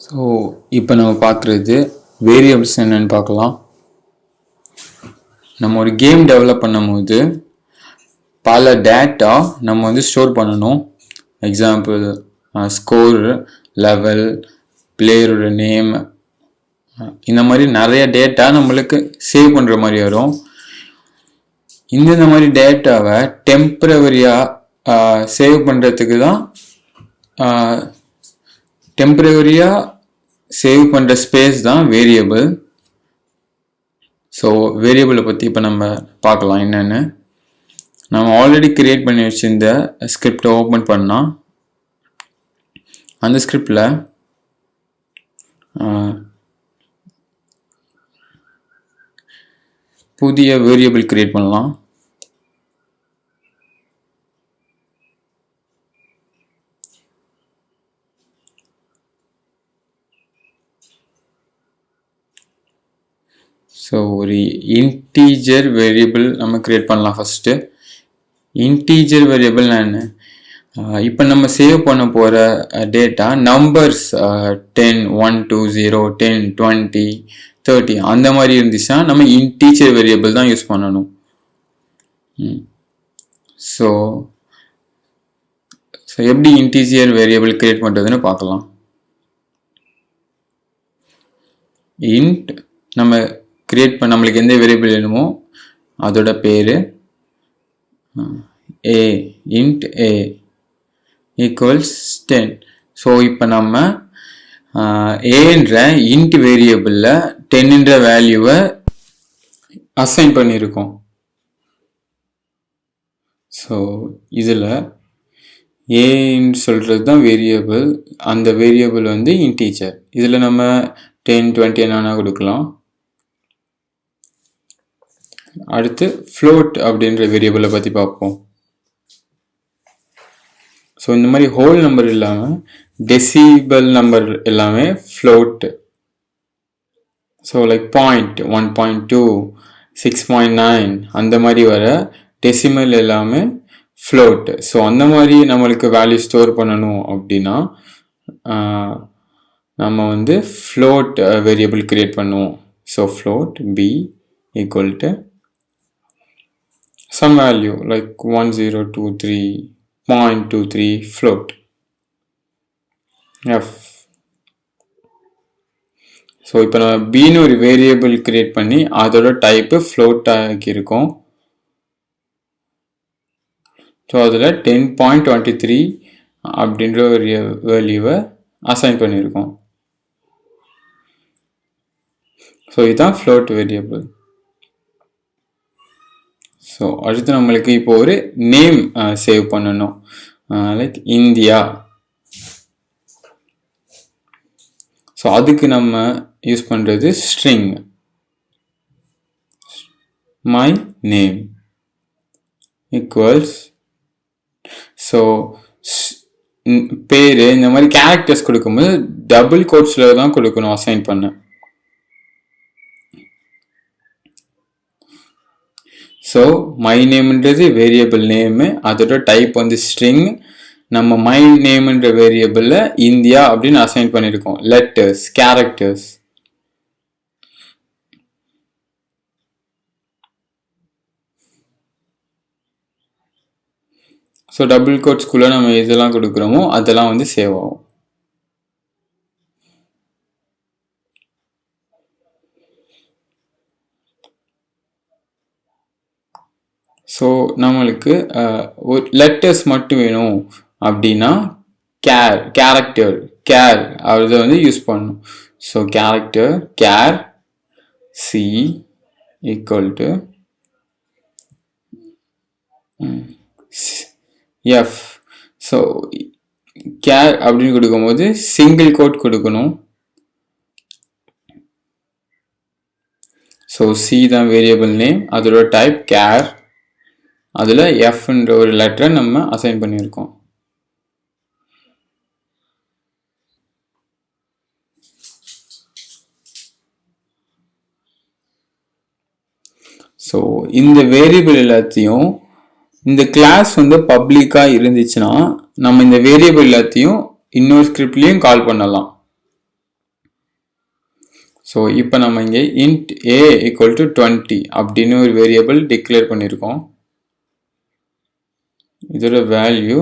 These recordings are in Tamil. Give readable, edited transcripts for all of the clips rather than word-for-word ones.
ஸோ இப்போ நம்ம பார்க்குறது வேரியபிள்ஸ் என்னன்னு பார்க்கலாம். நம்ம ஒரு கேம் டெவலப் பண்ணும்போது பல டேட்டா நம்ம வந்து ஸ்டோர் பண்ணணும். எக்ஸாம்பிள் ஸ்கோர், லெவல், பிளேயரோட நேம், இந்த மாதிரி நிறைய டேட்டா நம்மளுக்கு சேவ் பண்ணுற மாதிரி வரும். இந்த மாதிரி டேட்டாவை டெம்பரவரியாக சேவ் பண்ணுறதுக்கு தான் டெம்பரவரியாக சேவ் பண்ணுற ஸ்பேஸ் தான் வேரியபிள். ஸோ வேரியபிளை பற்றி இப்போ நம்ம பார்க்கலாம் என்னென்னு. நம்ம ஆல்ரெடி கிரியேட் பண்ணி வச்சிருந்த ஸ்கிரிப்டை ஓப்பன் பண்ணால் அந்த ஸ்கிரிப்டில் புதிய வேரியபிள் கிரியேட் பண்ணலாம். ஸோ ஒரு இன்டீஜர் வேரியபிள் நம்ம கிரியேட் பண்ணலாம். ஃபஸ்ட்டு இன்டீஜர் வேரியபிள்னா என்ன? இப்போ நம்ம சேவ் பண்ண போகிற டேட்டா நம்பர்ஸ் 10, 1, 2, 0, 10, 20, 30 அந்த மாதிரி இருந்துச்சுன்னா நம்ம இன்டீஜர் வேரியபிள் தான் யூஸ் பண்ணணும். ஸோ எப்படி இன்டீஜர் வேரியபிள் கிரியேட் பண்ணுறதுன்னு பார்க்கலாம். இன்ட் நம்ம கிரியேட் பண்ண நம்மளுக்கு எந்த வேரியபிள் வேணுமோ அதோட பேர் a int a equals 10. So இப்போ நம்ம ஏன்ற இன்ட் வேரியபிளில் 10ன்ற வேல்யூவை அசைன் பண்ணியிருக்கோம். ஸோ இதில் ஏன்னு சொல்கிறது தான் வேரியபிள். அந்த வேரியபிள் வந்து இன்டீஜர். இதில் நம்ம 10, 20 என்னன்னா கொடுக்கலாம். அடுத்து float அப்படின்ற வேரியபிளை பற்றி பார்ப்போம். ஸோ இந்த மாதிரி ஹோல் நம்பர் இல்லாமல் டெசிபல் நம்பர் எல்லாமே float. ஸோ லைக் 1.2, 6.9 அந்த மாதிரி வர டெசிமல் எல்லாமே float. ஸோ அந்த மாதிரி நம்மளுக்கு வேல்யூ ஸ்டோர் பண்ணணும் அப்படின்னா நம்ம வந்து float வேரியபிள் கிரியேட் பண்ணுவோம். So float b equal to some value like 1023.23 float f. So இப்போ நம்ம bன்னு ஒரு வேரியபிள் கிரியேட் பண்ணி அதோட டைப்பு float ஆகியிருக்கோம். ஸோ அதில் 10.23 அப்படின்ற ஒரு வேல்யூவை அசைன் பண்ணியிருக்கோம். ஸோ இதுதான் float வேரியபிள். ஸோ அடுத்து நம்மளுக்கு இப்போ ஒரு நேம் சேவ் பண்ணணும். Like India. ஸோ அதுக்கு நம்ம யூஸ் பண்ணுறது string my name equals. So பேர் இந்த மாதிரி கேரக்டர்ஸ் கொடுக்கும்போது டபுள் கோட்ஸில் தான் கொடுக்கணும் அசைன் பண்ண. ஸோ மை நேம்ன்றது வேரியபிள் நேமு, அதோட டைப் வந்து ஸ்ட்ரிங். நம்ம மை நேம்ன்ற வேரியபிளில் இந்தியா அப்படின்னு அசைன் பண்ணியிருக்கோம். Letters, characters. ஸோ டபுள் கோட்ஸ்குள்ளே நம்ம இதெல்லாம் கொடுக்குறோமோ அதெல்லாம் வந்து சேவ் ஆகும். ஸோ நம்மளுக்கு ஒரு லெட்டர்ஸ் மட்டும் வேணும் அப்படின்னா கேரக்டர் அதை வந்து யூஸ் பண்ணணும். So character care see equal to F. So care அப்படின்னு கொடுக்கும்போது சிங்கிள் கோட் கொடுக்கணும். ஸோ சி தான் வேரியபிள் நேம், அதோட டைப் கேர், அதில் எஃப்ன்ற ஒரு லெட்டரை நம்ம அசைன் பண்ணியிருக்கோம். ஸோ இந்த வேரியபிள் எல்லாத்தையும் இந்த கிளாஸ் வந்து பப்ளிக்காக இருந்துச்சுன்னா நம்ம இந்த வேரியபிள் எல்லாத்தையும் இன்னொரு ஸ்கிரிப்ட்லேயும் கால் பண்ணலாம். ஸோ இப்போ நம்ம இங்கே int a equal to 20 அப்படின்னு ஒரு வேரியபிள் டிக்ளேர் பண்ணியிருக்கோம். இதோட வேல்யூ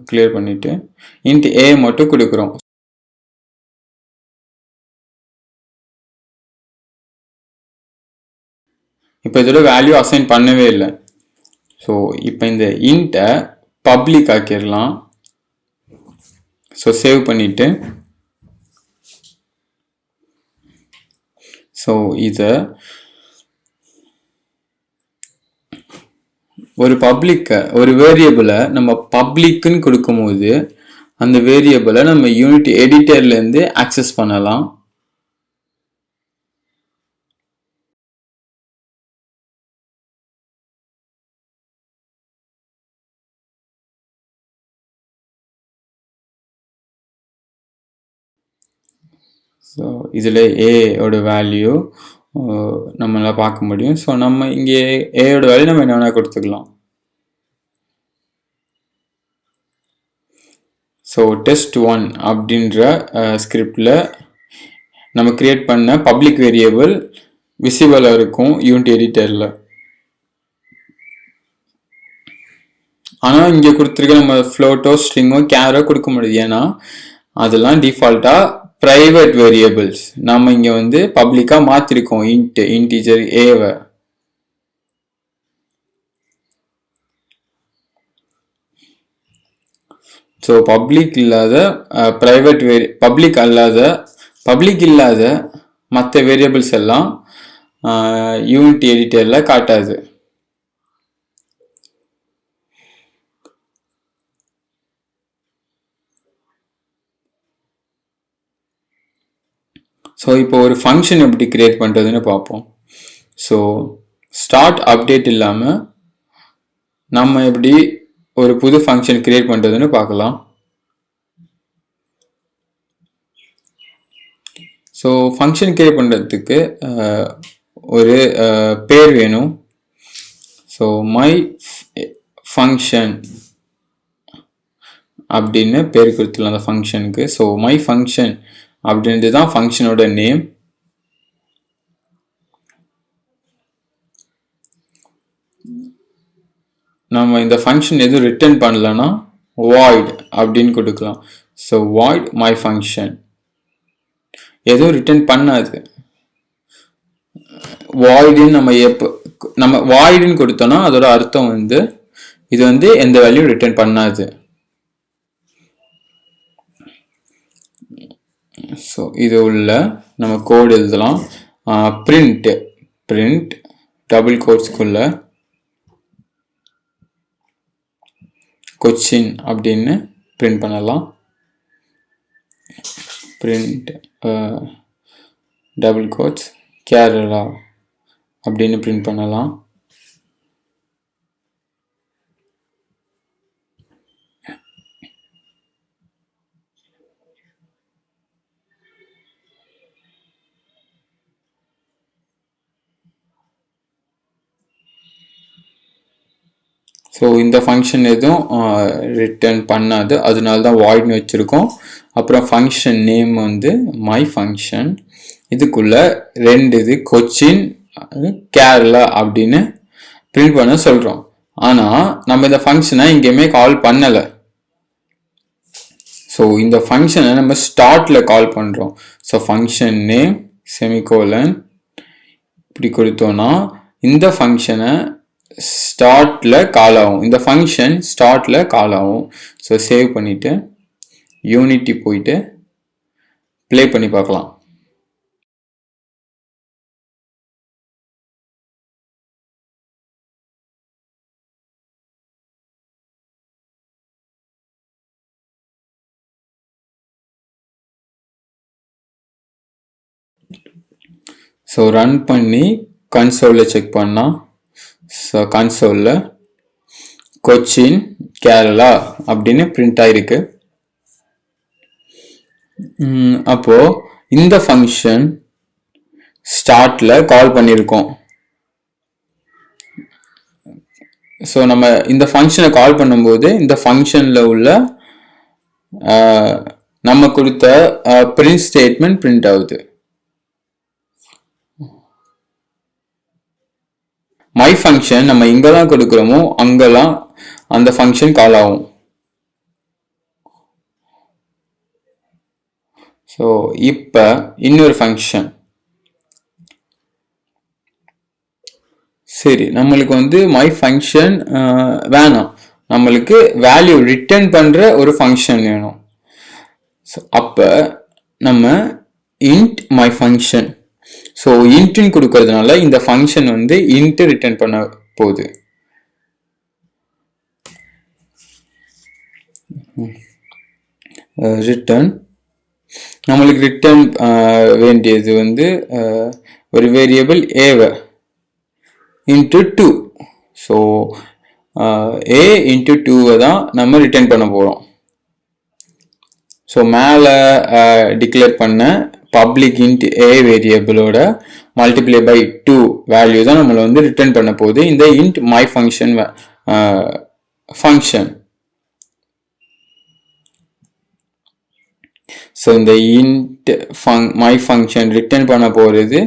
கிளியர் பண்ணிட்டு int a மட்டும் கொடுக்குறோம். இப்போ இதோட வேல்யூ அசைன் பண்ணவே இல்லை. ஸோ இப்போ இந்த இன்ட்டை பப்ளிக் ஆக்கிடலாம். ஸோ சேவ் பண்ணிட்டு ஸோ இதை ஒரு வேரியபிளை நம்ம பப்ளிக்குன்னு கொடுக்கும்போது அந்த வேரியபிளை நம்ம யூனிட்டி எடிட்டர்லேருந்து ஆக்சஸ் பண்ணலாம். ஸோ இதில் ஏயோட வேல்யூ நம்மளால் பார்க்க முடியும். ஸோ நம்ம இங்கே ஏயோட வேல்யூ நம்ம என்ன வேணால் கொடுத்துக்கலாம். ஸோ test1 அப்படின்ற ஸ்கிரிப்டில் நம்ம கிரியேட் பண்ண பப்ளிக் வேரியபிள் விசிபிளாக இருக்கும் யூனிட்டி எடிட்டரில். ஆனால் இங்கே கொடுத்துருக்க நம்ம ஃப்ளோட்டோ ஸ்ட்ரிங்கோ கேரோ கொடுக்க முடியாது. ஏன்னா அதெல்லாம் டிஃபால்ட்டாக ப்ரைவேட் வேரியபிள்ஸ். நம்ம இங்கே வந்து பப்ளிக்காக மாற்றிருக்கோம் இன்டீஜர் ஏவை. ஸோ பப்ளிக் இல்லாத மற்ற வேரியபிள்ஸ் எல்லாம் யூனிட்டி எடிட்டரில் காட்டாது. ஸோ இப்போ ஒரு ஃபங்க்ஷன் எப்படி கிரியேட் பண்ணுறதுன்னு பார்ப்போம். ஸோ ஸ்டார்ட் அப்டேட் இல்லாமல் நம்ம எப்படி ஒரு புது ஃபங்க்ஷன் கிரியேட் பண்ணுறதுன்னு பார்க்கலாம். ஸோ ஃபங்க்ஷன் கிரியேட் பண்ணுறதுக்கு ஒரு பேர் வேணும். ஸோ மை ஃபங்க்ஷன் அப்படின்னு பேர் கொடுத்துடலாம் அந்த ஃபங்க்ஷனுக்கு. ஸோ மை ஃபங்க்ஷன் அப்படின்றது தான் ஃபங்க்ஷனோட நேம். நம்ம இந்த ஃபங்க்ஷன் எதுவும் ரிட்டர்ன் பண்ணலன்னா void அப்படின்னு கொடுக்கலாம். ஸோ void my function எதுவும் ரிட்டர்ன் பண்ணாது. voidன்னு நம்ம voidன்னு கொடுத்தோம்னா அதோட அர்த்தம் வந்து இது வந்து எந்த வேல்யூ ரிட்டர்ன் பண்ணாது. ஸோ இது உள்ள நம்ம கோட் எழுதலாம். பிரிண்ட் டபுள் கோட்ஸ்குள்ள கொச்சின் அப்படின்னு பிரிண்ட் பண்ணலாம். பிரிண்ட் டபுள் கோட்ஸ் கேரளா அப்படின்னு பிரிண்ட் பண்ணலாம். ஸோ இந்த ஃபங்க்ஷன் எதுவும் ரிட்டர்ன் பண்ணாது, அதனால தான் வாய்ட்னு வச்சுருக்கோம். அப்புறம் ஃபங்க்ஷன் நேம் வந்து மை ஃபங்க்ஷன். இதுக்குள்ள ரெண்டு இது கொச்சின் கேரளா அப்படின்னு பிரிண்ட் பண்ண சொல்கிறோம். ஆனால் நம்ம இந்த ஃபங்க்ஷனை எங்கேயுமே கால் பண்ணலை. ஸோ இந்த ஃபங்க்ஷனை நம்ம ஸ்டார்ட்டில் கால் பண்ணுறோம். ஸோ ஃபங்க்ஷன் நேம் செமிகோலன் இப்படி கொடுத்தோன்னா இந்த ஃபங்க்ஷனை ஸ்டார்ட்ல கால் ஆகும். இந்த ஃபங்க்ஷன் ஸ்டார்ட்ல கால் ஆகும். ஸோ சேவ் பண்ணிட்டு யூனிட்டி போயிட்டு ப்ளே பண்ணி பார்க்கலாம். ஸோ ரன் பண்ணி கன்சோலில் செக் பண்ணால் ஸோ கன்சோலில் கொச்சின் கேரளா அப்படின்னு பிரிண்ட் ஆயிருக்கு. அப்போது இந்த ஃபங்க்ஷன் ஸ்டார்ட்டில் கால் பண்ணியிருக்கோம். ஸோ நம்ம இந்த ஃபங்க்ஷனை கால் பண்ணும்போது இந்த ஃபங்க்ஷனில் உள்ள நம்ம கொடுத்த பிரிண்ட் ஸ்டேட்மெண்ட் பிரிண்ட் ஆகுது. மை ஃபங்க்ஷன் நம்ம எங்கெல்லாம் கொடுக்குறோமோ அங்கெல்லாம் அந்த ஃபங்க்ஷன் கால் ஆகும். ஸோ இப்போ இன்னொரு ஃபங்க்ஷன், சரி நம்மளுக்கு வந்து மை ஃபங்க்ஷன் வேணாம், நம்மளுக்கு வேல்யூ ரிட்டர்ன் பண்ணுற ஒரு ஃபங்க்ஷன் வேணும். ஸோ அப்போ நம்ம இன்ட் மை ஃபங்க்ஷன், ஸோ இன்ட்னு கொடுக்கறதுனால இந்த ஃபங்க்ஷன் வந்து இன்ட் ரிட்டர்ன் பண்ண போகுது. ரிட்டர்ன் நம்மளுக்கு ரிட்டர்ன் வேண்டியது வந்து ஒரு வேரியபிள் ஏவை இன்ட்டு 2. ஸோ ஏ இன்ட்டு 2வை தான் நம்ம ரிட்டர்ன் பண்ண போகிறோம். ஸோ மேலே டிக்ளேர் பண்ண பப்ளிக் இன்ட் ஏ வேரியபிளோட மல்டிப்ளை பை 2 வேல்யூ தான் நம்மளை வந்து ரிட்டர்ன் பண்ண போகுது இந்த int my function function. So இந்த இன்ட் மை ஃபங்க்ஷன் ரிட்டர்ன் பண்ண போகிறது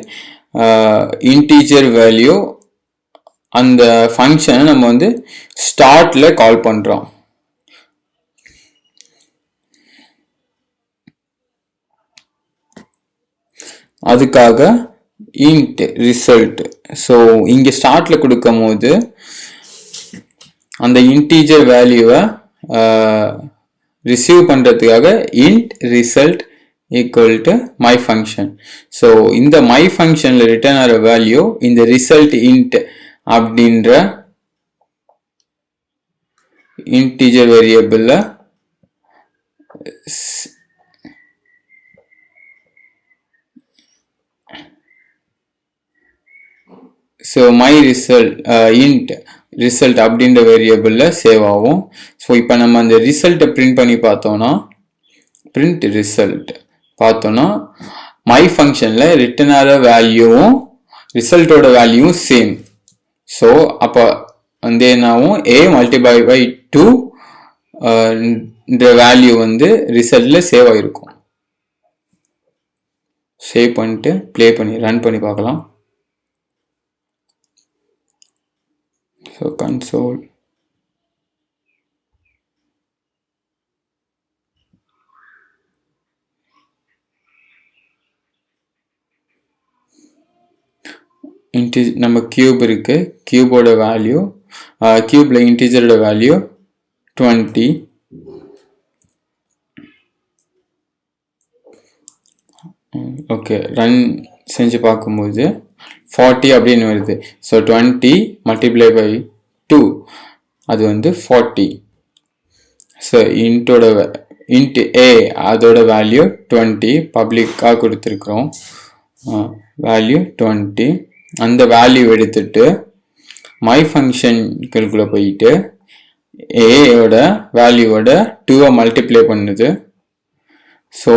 இன்டீஜர் வேல்யூ. அந்த ஃபங்க்ஷனை நம்ம வந்து ஸ்டார்ட்ல கால் பண்றோம். அதுக்காக இன்ட் ரிசல்ட், ஸோ இங்க ஸ்டார்ட்ல கொடுக்கும் போது அந்த இன்டீஜர் வேல்யூவை ரிசீவ் பண்றதுக்காக int result equal to my function. So இந்த மை ஃபங்க்ஷன்ல ரிட்டர்ன் ஆகிற வேல்யூ இந்த ரிசல்ட் இன்ட் அப்படின்ற இன்டீஜர் வேரியபிள்ல so my result int result அப்படின்ற வேரியபிள்ல சேவ் ஆகும். ஸோ இப்போ நம்ம அந்த ரிசல்ட்டை பிரிண்ட் பண்ணி பார்த்தோம்னா பிரிண்ட் ரிசல்ட் பார்த்தோம்னா மை ஃபங்க்ஷன்ல ரிட்டர்ன் ஆகிற வேல்யூவும் ரிசல்ட்டோட வேல்யூவும் சேம். ஸோ அப்போ வந்து என்னாகும், ஏ மல்டிப்ளை பை 2 இந்த வேல்யூ வந்து ரிசல்ட்ல சேவ் ஆகிருக்கும். சேவ் பண்ணிட்டு ப்ளே பண்ணி ரன் பண்ணி பார்க்கலாம். ஸோ கன்சோல் நம்ம கியூப் இருக்கு, கியூபோட வேல்யூ கியூப்ல இன்டிஜரோட வேல்யூ 20. ஓகே ரன் செஞ்சு பார்க்கும்போது 40 அப்படின்னு வருது. ஸோ 20 மல்டிப்ளை பை 2 அது வந்து 40. ஸோ இன்ட் ஏ அதோட வேல்யூ 20 பப்ளிக்காக கொடுத்துருக்குறோம், வேல்யூ 20. அந்த வேல்யூ எடுத்துட்டு மை ஃபங்க்ஷனுக்குள்ள போயிட்டு ஏயோட வேல்யூவோட 2வை மல்டிப்ளை பண்ணுது. ஸோ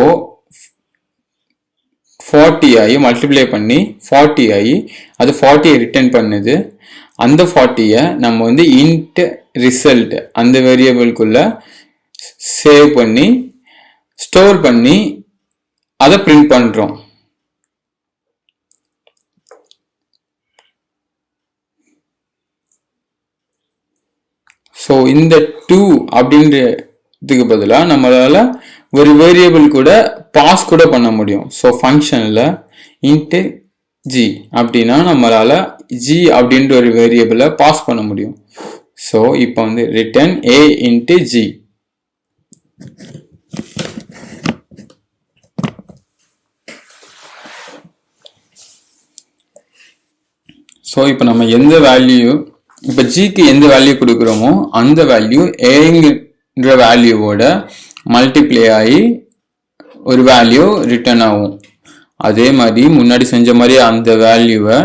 40 ஆகி மல்டிப்ளை பண்ணி 40 ஆகி அது 40 ரிட்டர்ன் பண்ணுது. அந்த 40யை நம்ம வந்து இன்ட் ரிசல்ட் அந்த வேரியபிள்குள்ள சேவ் பண்ணி ஸ்டோர் பண்ணி அதை பிரிண்ட் பண்றோம். ஸோ இந்த 2 அப்படின்றதுக்கு பதிலாக நம்மளால ஒரு வேரியபிள் கூட பாஸ் கூட பண்ண முடியும். ஸோ ஃபங்க்ஷனில் இன்ட்டு ஜி அப்படின்னா நம்மளால ஜி அப்படின்ற ஒரு வேரியபிளை பாஸ் பண்ண முடியும். ஸோ இப்போ வந்து return A into G. So இப்போ நம்ம எந்த வேல்யூ இப்போ ஜிக்கு எந்த வேல்யூ கொடுக்குறோமோ அந்த வேல்யூ ஏங்கிற வேல்யூவோட மல்டிப்ளை ஆகி ஒரு வேல்யூ ரிட்டர்ன் ஆகும். அதே மாதிரி முன்னாடி செஞ்ச மாதிரி அந்த வேல்யூவை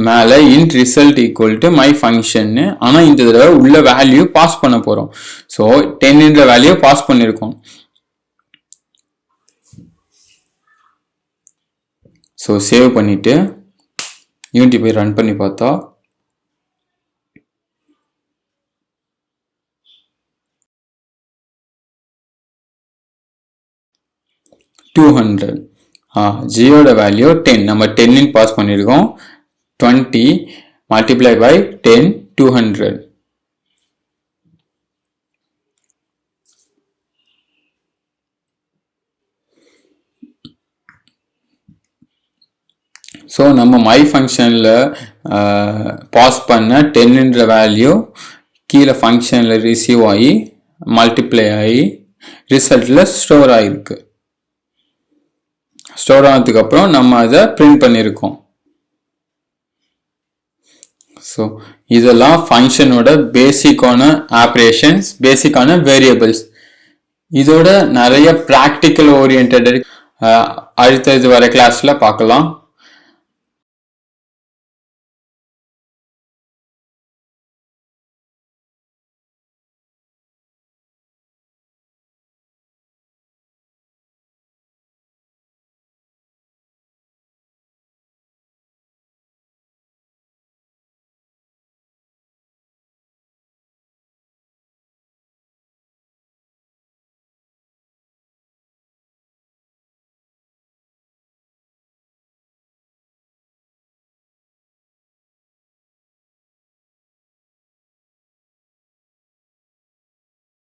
மேல int result equal to my function, ஆனா இந்த தடவை உள்ள வேல்யூ பாஸ் பண்ண போறோம். ஸோ 10ன்ற வேல்யூ பாஸ் பண்ணிருக்கோம். ஸோ சேவ் பண்ணிட்டு யூனிட்டி போய் ரன் பண்ணி பார்த்தா 200. ஜியோட வேல்யூ 10, நம்ம 10 பாஸ் பண்ணியிருக்கோம். 20 multiply by 10, 200. ஸோ நம்ம மை ஃபங்க்ஷனில் பாஸ் பண்ண 10ன்ற வேல்யூ கீழே ஃபங்க்ஷனில் ரிசீவ் ஆகி மல்டிப்ளை ஆகி ரிசல்ட்டில் ஸ்டோர் ஆகிருக்கு. ஸ்டோர் ஆனதுக்கப்புறம் நம்ம அதை பிரிண்ட் பண்ணியிருக்கோம். ஸோ இதெல்லாம் ஃபங்க்ஷனோட பேசிக்கான ஆப்ரேஷன்ஸ், பேசிக்கான வேரியபிள்ஸ். இதோட நிறைய ப்ராக்டிக்கல் ஓரியன்ட் அடுத்தது வர கிளாஸில் பார்க்கலாம்.